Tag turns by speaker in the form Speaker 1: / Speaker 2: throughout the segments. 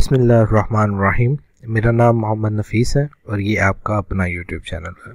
Speaker 1: बिस्मिल्लाहिर्रहमानिर्रहीम। मेरा नाम मोहम्मद नफीस है और ये आपका अपना यूट्यूब चैनल है।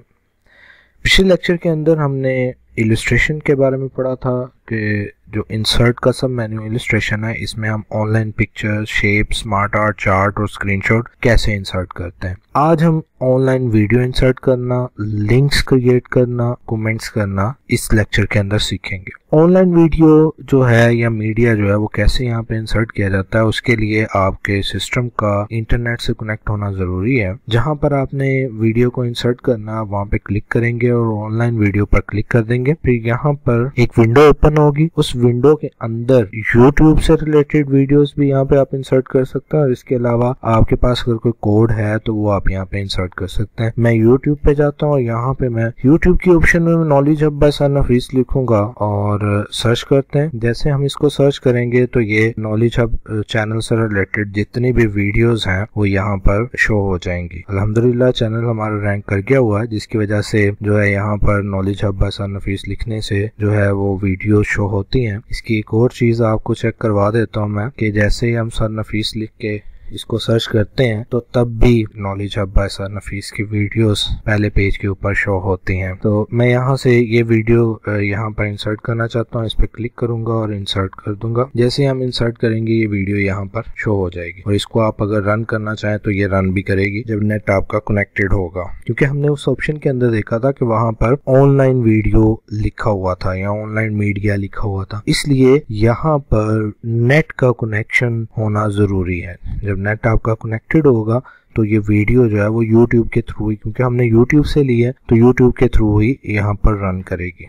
Speaker 1: पिछले लेक्चर के अंदर हमने इलस्ट्रेशन के बारे में पढ़ा था कि जो इंसर्ट का सब मेन्यू इलस्ट्रेशन है, इसमें हम online picture, shape, smart art, chart और स्क्रीनशॉट कैसे इंसर्ट करते हैं। आज हम ऑनलाइन वीडियो इंसर्ट करना, लिंक्स क्रिएट करना, कमेंट्स करना इस लेक्चर के अंदर सीखेंगे। ऑनलाइन वीडियो जो है या मीडिया जो है वो कैसे यहाँ पे इंसर्ट किया जाता है, उसके लिए आपके सिस्टम का इंटरनेट से कनेक्ट होना जरूरी है। जहाँ पर आपने वीडियो को इंसर्ट करना, वहाँ पे क्लिक करेंगे और ऑनलाइन वीडियो पर क्लिक कर देंगे। फिर यहाँ पर एक विंडो ओपन होगी, उस विंडो के अंदर यूट्यूब से रिलेटेड वीडियोस भी यहाँ पे आप इंसर्ट कर सकते हैं और इसके अलावा आपके पास अगर कोई कोड है तो वो आप यहाँ पे इंसर्ट कर सकते हैं। मैं यूट्यूब पे जाता हूँ और यहाँ पे मैं यूट्यूब की ऑप्शन में नॉलेज हब बाय सर नफीस लिखूंगा और सर्च करते हैं। जैसे हम इसको सर्च करेंगे तो ये नॉलेज हब चैनल से रिलेटेड जितनी भी वीडियोस हैं वो यहाँ पर शो हो जाएंगी। अल्हम्दुलिल्लाह चैनल हमारा रैंक कर गया हुआ है, जिसकी वजह से जो है यहाँ पर नॉलेज हब बाय सर नफीस लिखने से जो है वो वीडियो शो होती हैं। इसकी एक और चीज आपको चेक करवा देता हूँ मैं कि जैसे ही हम सर नफीस लिख के इसको सर्च करते हैं तो तब भी नॉलेज हब बाय सर नफीस की वीडियोस पहले पेज के ऊपर शो होती हैं। तो मैं यहाँ से ये वीडियो यहाँ पर इंसर्ट करना चाहता हूँ, इस पर क्लिक करूंगा और इंसर्ट कर दूंगा। जैसे हम इंसर्ट करेंगे ये वीडियो यहाँ पर शो हो जाएगी और इसको आप अगर रन करना चाहें तो ये रन भी करेगी जब नेट आपका कनेक्टेड होगा, क्योंकि हमने उस ऑप्शन के अंदर देखा था कि वहां पर ऑनलाइन वीडियो लिखा हुआ था या ऑनलाइन मीडिया लिखा हुआ था, इसलिए यहाँ पर नेट का कनेक्शन होना जरूरी है। जब नेट आपका कनेक्टेड होगा तो ये वीडियो जो है वो YouTube के थ्रू ही, क्योंकि हमने YouTube से ली है तो YouTube के थ्रू ही यहाँ पर रन करेगी।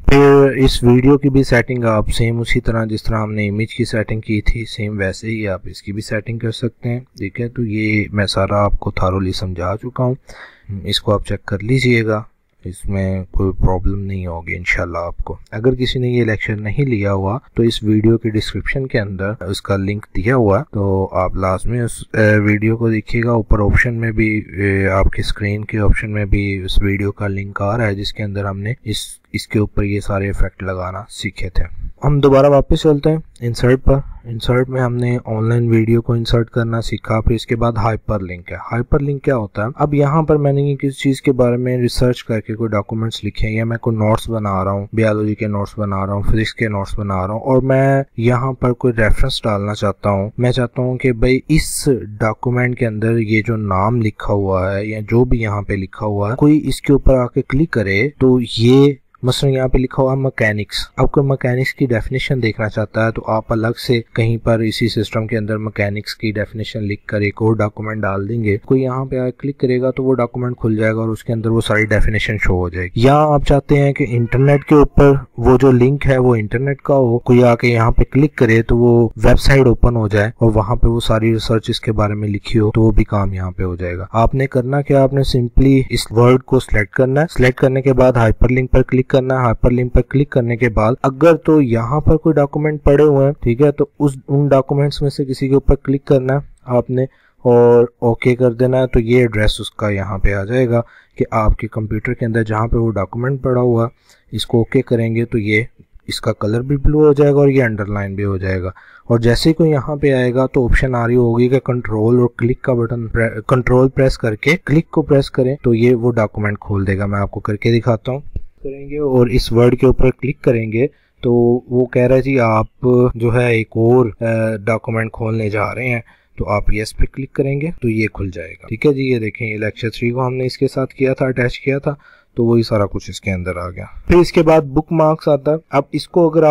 Speaker 1: फिर इस वीडियो की भी सेटिंग आप सेम उसी तरह जिस तरह हमने इमेज की सेटिंग की थी, सेम वैसे ही आप इसकी भी सेटिंग कर सकते हैं। ठीक है, तो ये मैं सारा आपको थारोली समझा चुका हूँ, इसको आप चेक कर लीजिएगा, इसमें कोई प्रॉब्लम नहीं होगी इंशाल्लाह आपको। अगर किसी ने ये लेक्चर नहीं लिया हुआ तो इस वीडियो के डिस्क्रिप्शन के अंदर उसका लिंक दिया हुआ है, तो आप लाजमी उस वीडियो को देखिएगा। ऊपर ऑप्शन में भी आपकी स्क्रीन के ऑप्शन में भी उस वीडियो का लिंक आ रहा है जिसके अंदर हमने इसके ऊपर ये सारे इफेक्ट लगाना सीखे थे। हम दोबारा वापस चलते हैं इंसर्ट पर। इंसर्ट में हमने ऑनलाइन वीडियो को इंसर्ट करना सीखा, फिर इसके बाद हाइपर लिंक है। हाइपर लिंक क्या होता है? अब यहाँ पर मैंने किसी चीज के बारे में रिसर्च करके कोई डॉक्यूमेंट्स लिखे हैं या मैं कोई नोट्स बना रहा हूँ, बायोलॉजी के नोट्स बना रहा हूँ, फिजिक्स के नोट्स बना रहा हूँ और मैं यहाँ पर कोई रेफरेंस डालना चाहता हूँ। मैं चाहता हूँ कि भाई इस डॉक्यूमेंट के अंदर ये जो नाम लिखा हुआ है या जो भी यहाँ पे लिखा हुआ है, कोई इसके ऊपर आके क्लिक करे तो ये मसलन यहाँ पे लिखा हुआ है मैकेनिक्स। अब कोई मैकेनिक्स की डेफिनेशन देखना चाहता है तो आप अलग से कहीं पर इसी सिस्टम के अंदर मैकेनिक्स की डेफिनेशन लिख कर एक और डॉक्यूमेंट डाल देंगे, कोई यहाँ पे क्लिक करेगा तो वो डॉक्यूमेंट खुल जाएगा और उसके अंदर वो सारी डेफिनेशन शो हो जाएगी। या आप चाहते हैं कि इंटरनेट के ऊपर वो जो लिंक है वो इंटरनेट का हो, कोई आके यहाँ पे क्लिक करे तो वो वेबसाइट ओपन हो जाए और वहां पे वो सारी रिसर्च इसके बारे में लिखी हो तो वो भी काम यहाँ पे हो जाएगा। आपने करना क्या, आपने सिंपली इस वर्ड को सिलेक्ट करना है। सिलेक्ट करने के बाद हाइपर लिंक पर क्लिक करना है। हाइपर लिंक पर क्लिक करने के बाद अगर तो यहाँ पर कोई डॉक्यूमेंट पड़े हुए हैं, ठीक है, तो उन डॉक्यूमेंट्स में से किसी के ऊपर क्लिक करना है आपने और ओके कर देना है। तो ये एड्रेस उसका यहाँ पे आ जाएगा कि आपके कंप्यूटर के अंदर जहाँ पे वो डॉक्यूमेंट पड़ा हुआ, इसको ओके करेंगे तो ये इसका कलर भी ब्लू हो जाएगा और ये अंडरलाइन भी हो जाएगा। और जैसे ही कोई यहाँ पे आएगा तो ऑप्शन आ रही होगी कि कंट्रोल और क्लिक का बटन कंट्रोल प्रेस करके क्लिक को प्रेस करें तो ये वो डॉक्यूमेंट खोल देगा। मैं आपको करके दिखाता हूँ। करेंगे और इस वर्ड के ऊपर क्लिक करेंगे तो वो कह रहा है जी आप जो है एक और डॉक्यूमेंट खोलने जा रहे हैं, तो आप यस पे क्लिक करेंगे तो ये खुल जाएगा। ठीक है जी, ये देखें ये लेक्चर 3 को हमने इसके साथ किया था, अटैच किया था, तो वही सारा कुछ इसके अंदर आ गया। फिर इसके बाद बुक मार्क्स आता है। अब इसको अगर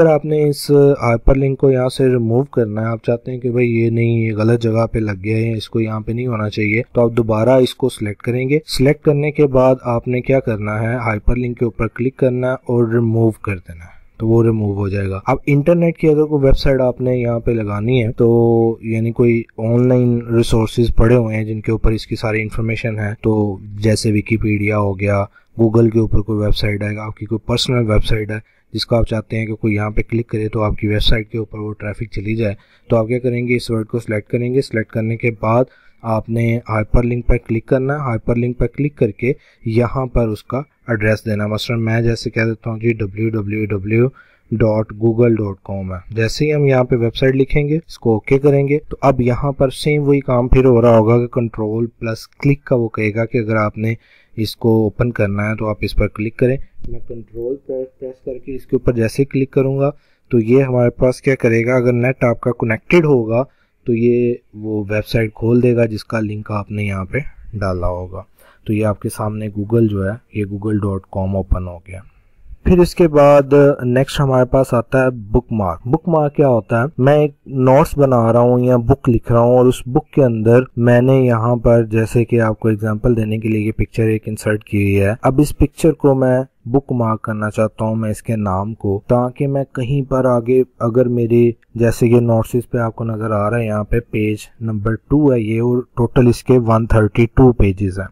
Speaker 1: आपने इस हाइपरलिंक को यहाँ से रिमूव करना है, आप चाहते हैं कि भाई ये नहीं, ये गलत जगह पे लग गया है, इसको यहाँ पे नहीं होना चाहिए, तो आप दोबारा इसको सिलेक्ट करेंगे। सिलेक्ट करने के बाद आपने क्या करना है, हाइपरलिंक के ऊपर क्लिक करना है और रिमूव कर देना है, तो वो रिमूव हो जाएगा। अब इंटरनेट की अगर कोई वेबसाइट आपने यहाँ पे लगानी है, तो यानी कोई ऑनलाइन रिसोर्सेज पड़े हुए हैं जिनके ऊपर इसकी सारी इंफॉर्मेशन है, तो जैसे विकीपीडिया हो गया, गूगल के ऊपर कोई वेबसाइट है, आपकी कोई पर्सनल वेबसाइट है जिसको आप चाहते हैं कि कोई यहाँ पे क्लिक करे तो आपकी वेबसाइट के ऊपर वो ट्रैफिक चली जाए, तो आप क्या करेंगे, इस वर्ड को सिलेक्ट करेंगे। सिलेक्ट करने के बाद आपने हाइपरलिंक पर क्लिक करना है। हाइपरलिंक पर क्लिक करके यहाँ पर उसका एड्रेस देना। मसलन मैं जैसे कह देता हूँ जी www www.google.com है। जैसे ही हम यहाँ पे वेबसाइट लिखेंगे, इसको ओके करेंगे, तो अब यहाँ पर सेम वही काम फिर हो रहा होगा कि कंट्रोल प्लस क्लिक का वो कहेगा कि अगर आपने इसको ओपन करना है तो आप इस पर क्लिक करें। मैं कंट्रोल प्रेस करके इसके ऊपर जैसे क्लिक करूँगा तो ये हमारे पास क्या करेगा, अगर नेट आपका कनेक्टेड होगा तो ये वो वेबसाइट खोल देगा जिसका लिंक आपने यहाँ पे डाला होगा। तो ये आपके सामने गूगल जो है ये google.com ओपन हो गया। फिर इसके बाद नेक्स्ट हमारे पास आता है बुकमार्क। बुकमार्क क्या होता है, मैं एक नोट्स बना रहा हूँ या बुक लिख रहा हूँ और उस बुक के अंदर मैंने यहाँ पर जैसे कि आपको एग्जांपल देने के लिए ये पिक्चर एक इंसर्ट की हुई है। अब इस पिक्चर को मैं बुक मार्क करना चाहता हूँ, मैं इसके नाम को, ताकि मैं कहीं पर आगे अगर मेरे जैसे ये नोट्स पे आपको नजर आ रहा है यहाँ पे पेज नंबर 2 है ये, और टोटल इसके 132 पेजेस हैं।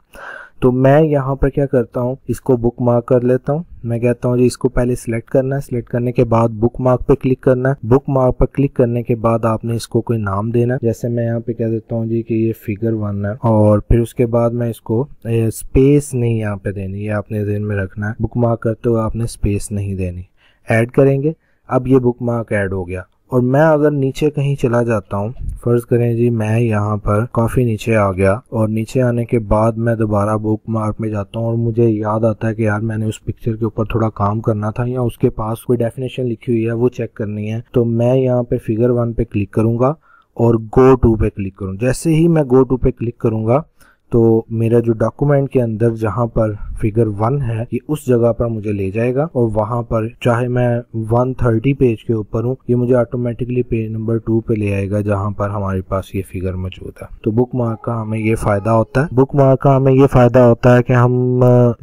Speaker 1: तो मैं यहाँ पर क्या करता हूँ, इसको बुक मार्क कर लेता हूँ। मैं कहता हूँ जी इसको पहले सिलेक्ट करना है, सिलेक्ट करने के बाद बुक मार्क पे क्लिक करना है। बुक मार्क पर क्लिक करने के बाद आपने इसको कोई नाम देना है। जैसे मैं यहाँ पे कह देता हूँ जी कि ये फिगर 1 है, और फिर उसके बाद मैं इसको स्पेस नहीं यहाँ पे देनी, ये आपने ध्यान में रखना है। बुक मार्क करते हुए आपने स्पेस नहीं देनी। ऐड करेंगे, अब ये बुक मार्क ऐड हो गया। और मैं अगर नीचे कहीं चला जाता हूँ, फर्ज करें जी मैं यहाँ पर काफी नीचे आ गया, और नीचे आने के बाद मैं दोबारा बुक मार्क में जाता हूँ और मुझे याद आता है कि यार मैंने उस पिक्चर के ऊपर थोड़ा काम करना था या उसके पास कोई डेफिनेशन लिखी हुई है वो चेक करनी है, तो मैं यहाँ पे फिगर 1 पे क्लिक करूंगा और गो टू पे क्लिक करूँ। जैसे ही मैं गो टू पे क्लिक करूंगा तो मेरा जो डॉक्यूमेंट के अंदर जहां पर फिगर 1 है ये उस जगह पर मुझे ले जाएगा, और वहां पर चाहे मैं 130 पेज के ऊपर हूँ ये मुझे ऑटोमेटिकली पेज नंबर 2 पे ले आएगा जहां पर हमारे पास ये फिगर मौजूद है। तो बुक मार्क का हमें ये फायदा होता है। बुक मार्क का हमें ये फायदा होता है कि हम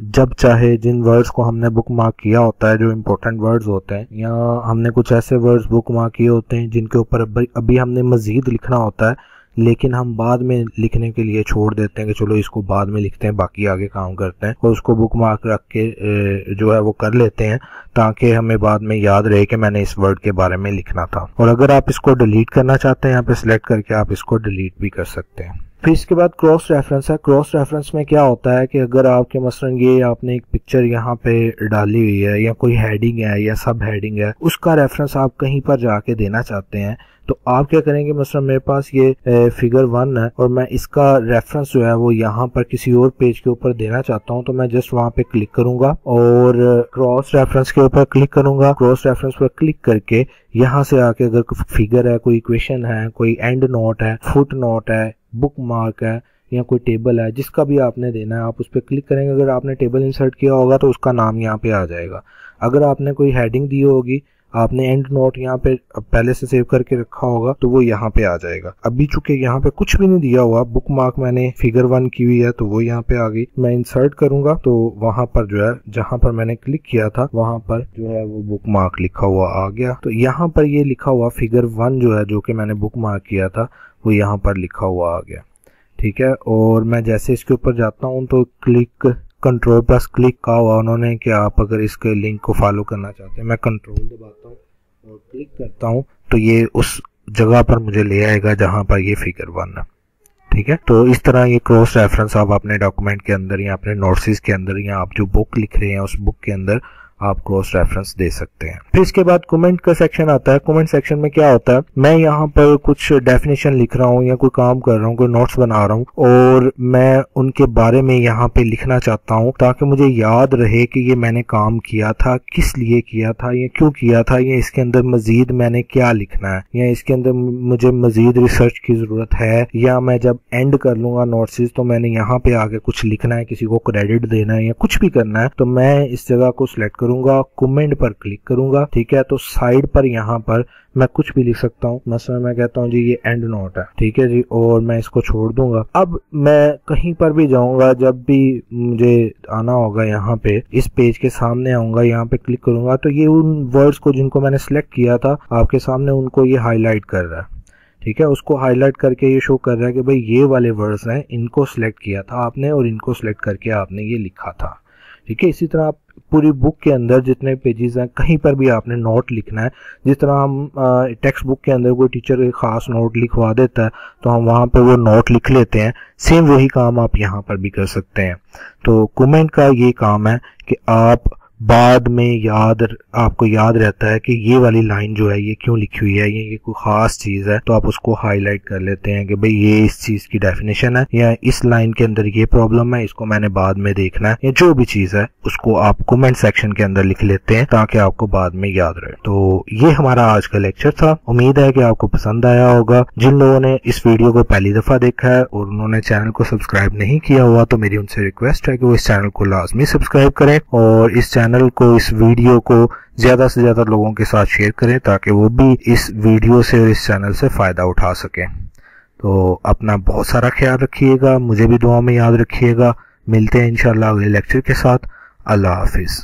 Speaker 1: जब चाहे जिन वर्ड्स को हमने बुक मार्क किया होता है, जो इम्पोर्टेंट वर्ड्स होते हैं, या हमने कुछ ऐसे वर्ड्स बुक मार्क किए होते हैं जिनके ऊपर अभी हमने मजीद लिखना होता है, लेकिन हम बाद में लिखने के लिए छोड़ देते हैं कि चलो इसको बाद में लिखते हैं, बाकी आगे काम करते हैं, और उसको बुक मार्क रख के जो है वो कर लेते हैं ताकि हमें बाद में याद रहे कि मैंने इस वर्ड के बारे में लिखना था। और अगर आप इसको डिलीट करना चाहते हैं यहाँ पे सिलेक्ट करके आप इसको डिलीट भी कर सकते हैं। फिर इसके बाद क्रॉस रेफरेंस है। क्रॉस रेफरेंस में क्या होता है कि अगर आपके मसलन ये आपने एक पिक्चर यहाँ पे डाली हुई है या कोई हेडिंग है या सब हेडिंग है, उसका रेफरेंस आप कहीं पर जाके देना चाहते हैं, तो आप क्या करेंगे, मसलन मेरे पास ये फिगर 1 है और मैं इसका रेफरेंस जो है वो यहाँ पर किसी और पेज के ऊपर देना चाहता हूँ, तो मैं जस्ट वहाँ पे क्लिक करूंगा और क्रॉस रेफरेंस के ऊपर क्लिक करूंगा। क्रॉस रेफरेंस पर क्लिक करके यहाँ से आके अगर कोई फिगर है, कोई इक्वेशन है, कोई एंड नोट है, फुट नोट है, बुक मार्क है या कोई टेबल है, जिसका भी आपने देना है आप उस पर क्लिक करेंगे। अगर आपने टेबल इंसर्ट किया होगा तो उसका नाम यहाँ पे आ जाएगा। अगर आपने कोई हेडिंग दी होगी, आपने एंड नोट यहाँ पे पहले से सेव करके रखा होगा, तो वो यहाँ पे आ जाएगा। अभी चूंकि यहाँ पे कुछ भी नहीं दिया हुआ, बुक मार्क मैंने फिगर 1 की हुई है तो वो यहाँ पे आ गई। मैं इंसर्ट करूंगा तो वहां पर जो है जहां पर मैंने क्लिक किया था वहां पर जो है वो बुक मार्क लिखा हुआ आ गया। तो यहाँ पर ये लिखा हुआ फिगर 1 जो है, जो कि मैंने बुक मार्क किया था, वो यहाँ पर लिखा हुआ आ गया। ठीक है, और मैं जैसे इसके ऊपर जाता हूँ तो क्लिक कंट्रोल प्लस क्लिक का हुआ उन्होंने कि आप अगर इसके लिंक को फॉलो करना चाहते हैं। मैं कंट्रोल दबाता हूँ और क्लिक करता हूँ तो ये उस जगह पर मुझे ले आएगा जहां पर ये फिगर 1 है। ठीक है, तो इस तरह ये क्रॉस रेफरेंस आप अपने डॉक्यूमेंट के अंदर या अपने नोट्स के अंदर या आप जो बुक लिख रहे हैं उस बुक के अंदर आप क्रॉस रेफरेंस दे सकते हैं। फिर इसके बाद कमेंट का सेक्शन आता है। कमेंट सेक्शन में क्या होता है, मैं यहाँ पर कुछ डेफिनेशन लिख रहा हूँ या कोई काम कर रहा हूँ, कोई नोट्स बना रहा हूँ और मैं उनके बारे में यहाँ पे लिखना चाहता हूँ ताकि मुझे याद रहे कि ये मैंने काम किया था, किस लिए किया था, ये क्यों किया था, या इसके अंदर मजीद मैंने क्या लिखना है, या इसके अंदर मुझे मजीद रिसर्च की जरूरत है, या मैं जब एंड कर लूंगा नोट्स तो मैंने यहाँ पे आके कुछ लिखना है, किसी को क्रेडिट देना है या कुछ भी करना है, तो मैं इस जगह को सिलेक्ट करूंगा, कमेंट पर क्लिक करूंगा। ठीक है, तो साइड पर यहाँ पर मैं कुछ भी लिख सकता हूँ। मसलन मैं कहता हूँ जी ये एंड नोट है, ठीक है जी, और मैं इसको छोड़ दूंगा। अब मैं कहीं पर भी जाऊंगा, जब भी मुझे आना होगा यहाँ पे इस पेज के सामने आऊंगा, यहाँ पे क्लिक करूंगा तो ये उन वर्ड्स को जिनको मैंने सिलेक्ट किया था आपके सामने उनको ये हाईलाइट कर रहा है। ठीक है, उसको हाईलाइट करके ये शो कर रहा है कि भाई ये वाले वर्ड्स हैं, इनको सिलेक्ट किया था आपने और इनको सिलेक्ट करके आपने ये लिखा था। ठीक है, इसी तरह आप पूरी बुक के अंदर जितने पेजेस हैं कहीं पर भी आपने नोट लिखना है, जिस तरह हम टेक्स्ट बुक के अंदर कोई टीचर एक खास नोट लिखवा देता है तो हम वहां पे वो नोट लिख लेते हैं, सेम वही काम आप यहाँ पर भी कर सकते हैं। तो कमेंट का ये काम है कि आप बाद में आपको याद रहता है कि ये वाली लाइन जो है ये क्यों लिखी हुई है, ये कोई खास चीज है, तो आप उसको हाईलाइट कर लेते हैं कि भाई ये इस चीज की डेफिनेशन है या इस लाइन के अंदर ये प्रॉब्लम है, इसको मैंने बाद में देखना है, या जो भी चीज है उसको आप कमेंट सेक्शन के अंदर लिख लेते हैं ताकि आपको बाद में याद रहे। तो ये हमारा आज का लेक्चर था। उम्मीद है कि आपको पसंद आया होगा। जिन लोगों ने इस वीडियो को पहली दफा देखा है और उन्होंने चैनल को सब्सक्राइब नहीं किया हुआ, तो मेरी उनसे रिक्वेस्ट है कि वो इस चैनल को लाजमी सब्सक्राइब करें और इस चैनल को, इस वीडियो को ज्यादा से ज्यादा लोगों के साथ शेयर करें ताकि वो भी इस वीडियो से और इस चैनल से फायदा उठा सकें। तो अपना बहुत सारा ख्याल रखिएगा, मुझे भी दुआ में याद रखिएगा। मिलते हैं इंशाल्लाह अगले लेक्चर के साथ। अल्लाह हाफिज।